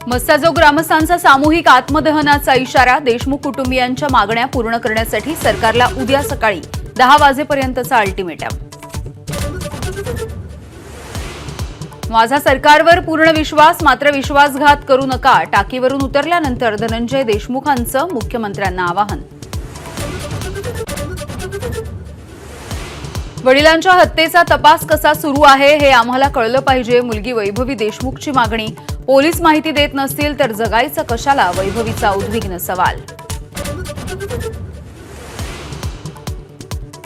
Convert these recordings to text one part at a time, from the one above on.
मस्साजोग ग्रामस्थांचा सामूहिक आत्मदहनाचा इशारा. देशमुख कुटुंबियांच्या मागण्या पूर्ण करण्यासाठी सरकारला उद्या सकाळी 10 वाजेपर्यंतचा अल्टिमेटम. माझा सरकारवर पूर्ण विश्वास, मात्र विश्वासघात करू नका. टाकीवरून उतरल्यानंतर धनंजय देशमुखांचं मुख्यमंत्र्यांना आवाहन. वडिलांच्या हत्येचा तपास कसा सुरू आहे हे आम्हाला कळलं पाहिजे. मुलगी वैभवी देशमुखची मागणी. पोलीस माहिती देत नसतील तर जगायचं कशाला, वैभवीचा उद्विग्न सवाल.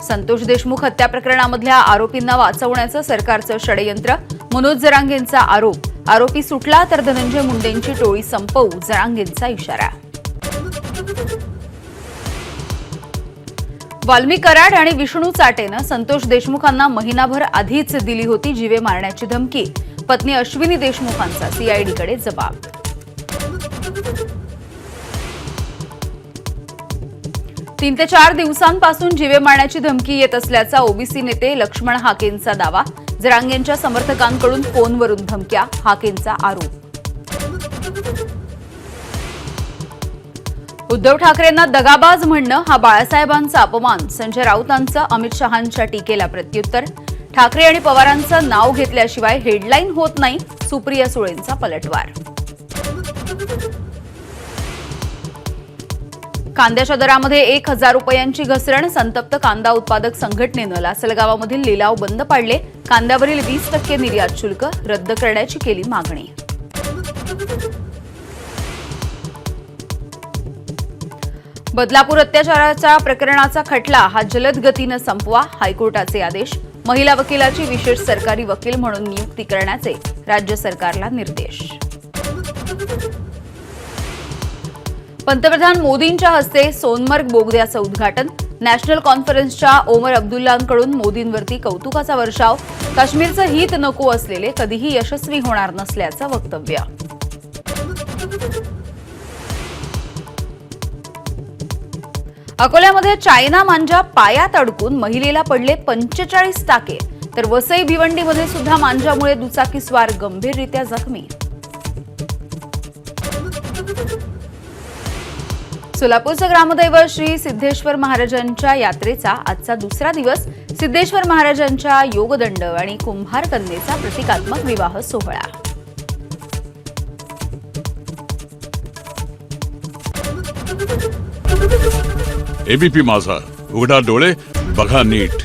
संतोष देशमुख हत्या प्रकरणामधल्या आरोपींना वाचवण्याचं सरकारचं षडयंत्र. मनोज जरांगेंचा आरोप. आरोपी सुटला तर धनंजय मुंडेंची टोळी संपवू, जरांगेंचा इशारा. वाल्मिक कराड आणि विष्णू चाटेनं संतोष देशमुखांना महिनाभर आधीच दिली होती जीवे मारण्याची धमकी. पत्नी अश्विनी देशमुखांचा सीआयडीकडे जबाब. तीन ते 4 दिवसांपासून जीवे मारण्याची धमकी येत असल्याचा ओबीसी नेते लक्ष्मण हाकेंचा दावा. जरांगेंच्या समर्थकांकडून फोनवरून धमक्या, हाकेंचा आरोप. उद्धव ठाकरेंना दगाबाज म्हणणं हा बाळासाहेबांचा अपमान. संजय राऊतांचं अमित शहांच्या टीकेला प्रत्युत्तर. ठाकरे आणि पवारांचं नाव घेतल्याशिवाय हेडलाईन होत नाही, सुप्रिया सुळेंचा पलटवार. कांद्याच्या दरामध्ये 1000 रुपयांची घसरण. संतप्त कांदा उत्पादक संघटनेनं लासलगावामधील लिलाव बंद पाडले. कांद्यावरील 20% निर्यात शुल्क रद्द करण्याची केली मागणी. बदलापूर अत्याचाराच्या प्रकरणाचा खटला हा जलद गतीनं संपवा, हायकोर्टाचे आदेश. महिला वकिलाची विशेष सरकारी वकील म्हणून नियुक्ती करण्याचे राज्य सरकारला निर्देश. पंतप्रधान मोदींच्या हस्ते सोनमर्ग बोगद्याचं उद्घाटन. नॅशनल कॉन्फरन्सच्या ओमर अब्दुल्लांकडून मोदींवरती कौतुकाचा वर्षाव. काश्मीरचं हित नको असलेले कधीही यशस्वी होणार नसल्याचं वक्तव्य. अकोल्यामध्ये चायना मांजा पायात अडकून महिलेला पडले 45 टाके. तर वसई भिवंडीमध्ये सुद्धा मांजामुळे दुचाकीस्वार गंभीररित्या जखमी. सोलापूरचं ग्रामदैवत श्री सिद्धेश्वर महाराजांच्या यात्रेचा आजचा दुसरा दिवस. सिद्धेश्वर महाराजांच्या योगदंड आणि कुंभार कन्येचा प्रतिकात्मक विवाह सोहळा. एबीपी माझा, उघडा डोळे बघा नीट.